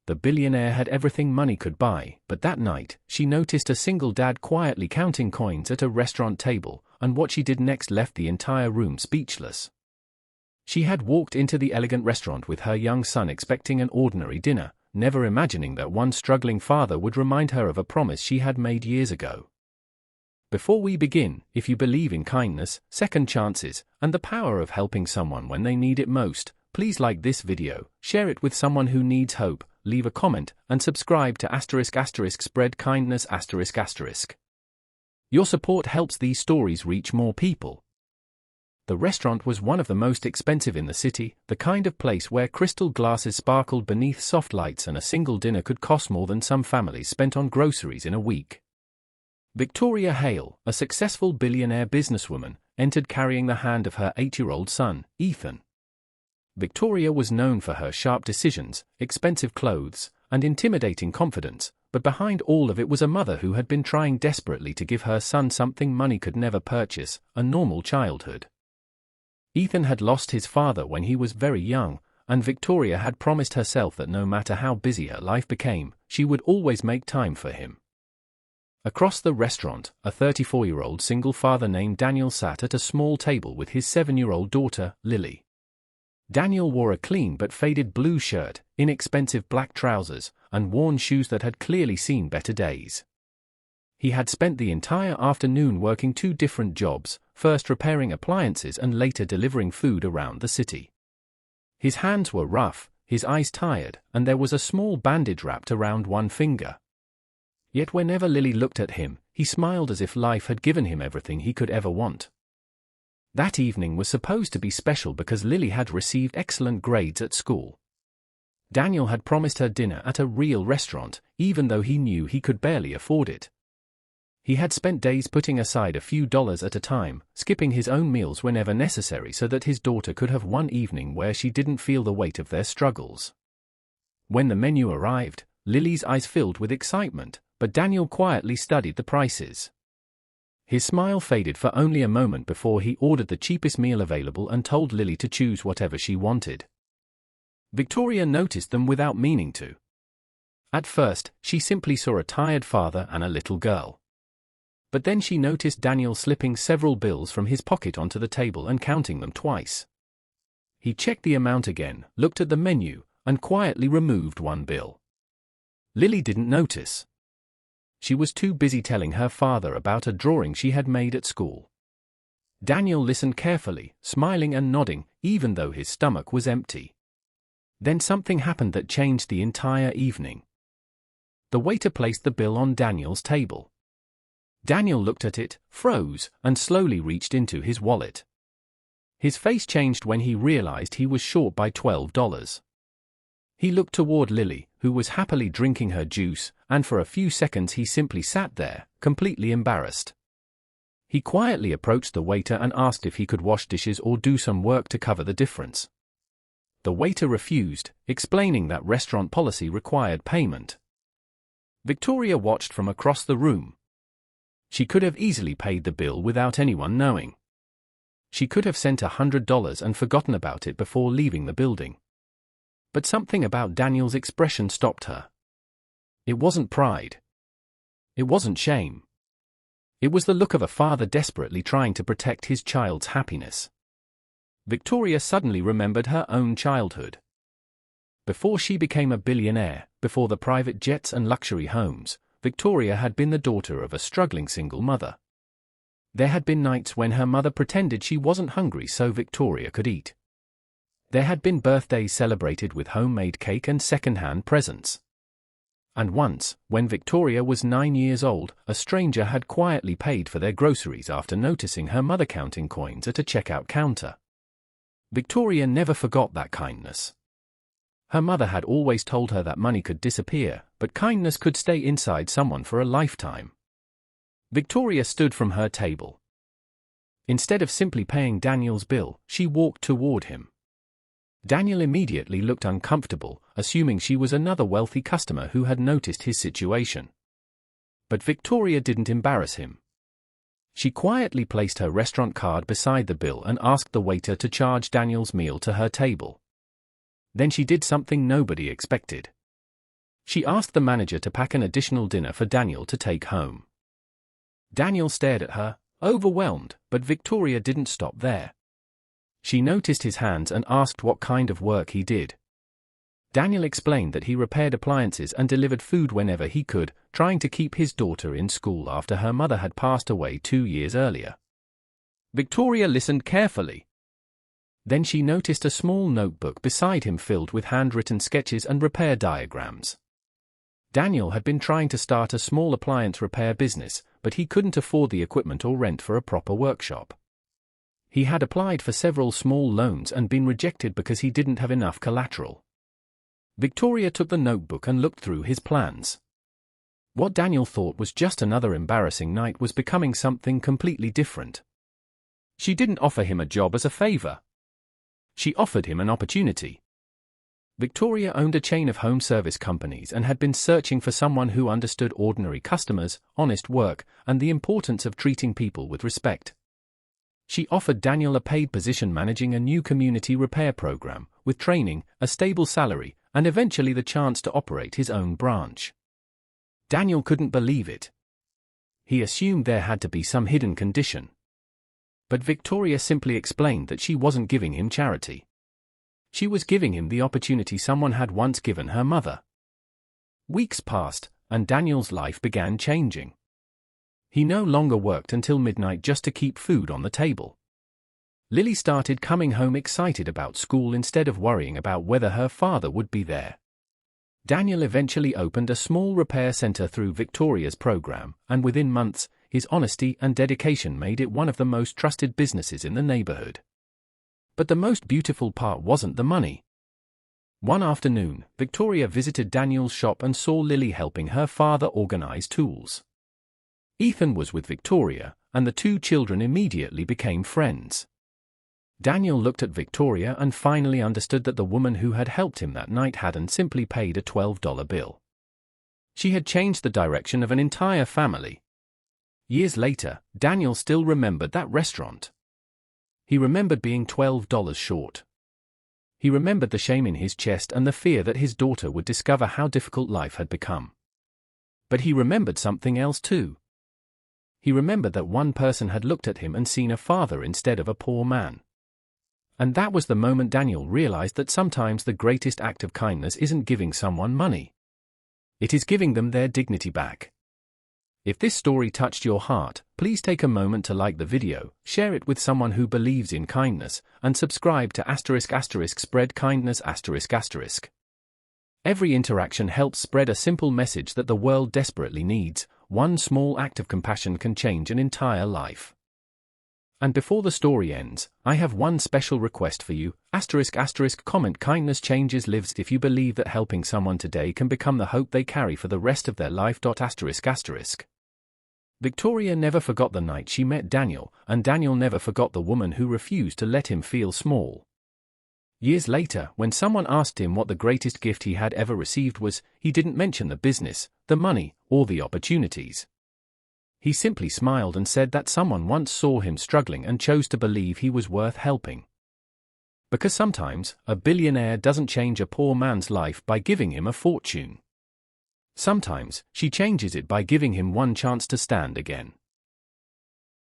The billionaire had everything money could buy, but that night, she noticed a single dad quietly counting coins at a restaurant table, and what she did next left the entire room speechless. She had walked into the elegant restaurant with her young son expecting an ordinary dinner, never imagining that one struggling father would remind her of a promise she had made years ago. Before we begin, if you believe in kindness, second chances, and the power of helping someone when they need it most, please like this video, share it with someone who needs hope, leave a comment, and subscribe to **** spread kindness ***. Your support helps these stories reach more people. The restaurant was one of the most expensive in the city, the kind of place where crystal glasses sparkled beneath soft lights and a single dinner could cost more than some families spent on groceries in a week. Victoria Hale, a successful billionaire businesswoman, entered carrying the hand of her 8-year-old son, Ethan. Victoria was known for her sharp decisions, expensive clothes, and intimidating confidence, but behind all of it was a mother who had been trying desperately to give her son something money could never purchase, a normal childhood. Ethan had lost his father when he was very young, and Victoria had promised herself that no matter how busy her life became, she would always make time for him. Across the restaurant, a 34-year-old single father named Daniel sat at a small table with his 7-year-old daughter, Lily. Daniel wore a clean but faded blue shirt, inexpensive black trousers, and worn shoes that had clearly seen better days. He had spent the entire afternoon working 2 different jobs, first repairing appliances and later delivering food around the city. His hands were rough, his eyes tired, and there was a small bandage wrapped around one finger. Yet whenever Lily looked at him, he smiled as if life had given him everything he could ever want. That evening was supposed to be special because Lily had received excellent grades at school. Daniel had promised her dinner at a real restaurant, even though he knew he could barely afford it. He had spent days putting aside a few dollars at a time, skipping his own meals whenever necessary so that his daughter could have one evening where she didn't feel the weight of their struggles. When the menu arrived, Lily's eyes filled with excitement, but Daniel quietly studied the prices. His smile faded for only a moment before he ordered the cheapest meal available and told Lily to choose whatever she wanted. Victoria noticed them without meaning to. At first, she simply saw a tired father and a little girl. But then she noticed Daniel slipping several bills from his pocket onto the table and counting them twice. He checked the amount again, looked at the menu, and quietly removed one bill. Lily didn't notice. She was too busy telling her father about a drawing she had made at school. Daniel listened carefully, smiling and nodding, even though his stomach was empty. Then something happened that changed the entire evening. The waiter placed the bill on Daniel's table. Daniel looked at it, froze, and slowly reached into his wallet. His face changed when he realized he was short by $12. He looked toward Lily, who was happily drinking her juice, and for a few seconds he simply sat there, completely embarrassed. He quietly approached the waiter and asked if he could wash dishes or do some work to cover the difference. The waiter refused, explaining that restaurant policy required payment. Victoria watched from across the room. She could have easily paid the bill without anyone knowing. She could have sent $100 and forgotten about it before leaving the building. But something about Daniel's expression stopped her. It wasn't pride. It wasn't shame. It was the look of a father desperately trying to protect his child's happiness. Victoria suddenly remembered her own childhood. Before she became a billionaire, before the private jets and luxury homes, Victoria had been the daughter of a struggling single mother. There had been nights when her mother pretended she wasn't hungry so Victoria could eat. There had been birthdays celebrated with homemade cake and second-hand presents. And once, when Victoria was 9 years old, a stranger had quietly paid for their groceries after noticing her mother counting coins at a checkout counter. Victoria never forgot that kindness. Her mother had always told her that money could disappear, but kindness could stay inside someone for a lifetime. Victoria stood from her table. Instead of simply paying Daniel's bill, she walked toward him. Daniel immediately looked uncomfortable, assuming she was another wealthy customer who had noticed his situation. But Victoria didn't embarrass him. She quietly placed her restaurant card beside the bill and asked the waiter to charge Daniel's meal to her table. Then she did something nobody expected. She asked the manager to pack an additional dinner for Daniel to take home. Daniel stared at her, overwhelmed, but Victoria didn't stop there. She noticed his hands and asked what kind of work he did. Daniel explained that he repaired appliances and delivered food whenever he could, trying to keep his daughter in school after her mother had passed away 2 years earlier. Victoria listened carefully. Then she noticed a small notebook beside him filled with handwritten sketches and repair diagrams. Daniel had been trying to start a small appliance repair business, but he couldn't afford the equipment or rent for a proper workshop. He had applied for several small loans and been rejected because he didn't have enough collateral. Victoria took the notebook and looked through his plans. What Daniel thought was just another embarrassing night was becoming something completely different. She didn't offer him a job as a favor. She offered him an opportunity. Victoria owned a chain of home service companies and had been searching for someone who understood ordinary customers, honest work, and the importance of treating people with respect. She offered Daniel a paid position managing a new community repair program, with training, a stable salary, and eventually the chance to operate his own branch. Daniel couldn't believe it. He assumed there had to be some hidden condition. But Victoria simply explained that she wasn't giving him charity. She was giving him the opportunity someone had once given her mother. Weeks passed, and Daniel's life began changing. He no longer worked until midnight just to keep food on the table. Lily started coming home excited about school instead of worrying about whether her father would be there. Daniel eventually opened a small repair center through Victoria's program, and within months, his honesty and dedication made it one of the most trusted businesses in the neighborhood. But the most beautiful part wasn't the money. One afternoon, Victoria visited Daniel's shop and saw Lily helping her father organize tools. Ethan was with Victoria, and the two children immediately became friends. Daniel looked at Victoria and finally understood that the woman who had helped him that night hadn't simply paid a $12 bill. She had changed the direction of an entire family. Years later, Daniel still remembered that restaurant. He remembered being $12 short. He remembered the shame in his chest and the fear that his daughter would discover how difficult life had become. But he remembered something else too. He remembered that one person had looked at him and seen a father instead of a poor man. And that was the moment Daniel realized that sometimes the greatest act of kindness isn't giving someone money. It is giving them their dignity back. If this story touched your heart, please take a moment to like the video, share it with someone who believes in kindness, and subscribe to *** spread kindness ***. Every interaction helps spread a simple message that the world desperately needs. One small act of compassion can change an entire life. And before the story ends, I have one special request for you, ***, comment kindness changes lives if you believe that helping someone today can become the hope they carry for the rest of their life. ***. Victoria never forgot the night she met Daniel, and Daniel never forgot the woman who refused to let him feel small. Years later, when someone asked him what the greatest gift he had ever received was, he didn't mention the business, the money, or the opportunities. He simply smiled and said that someone once saw him struggling and chose to believe he was worth helping. Because sometimes, a billionaire doesn't change a poor man's life by giving him a fortune. Sometimes, she changes it by giving him one chance to stand again.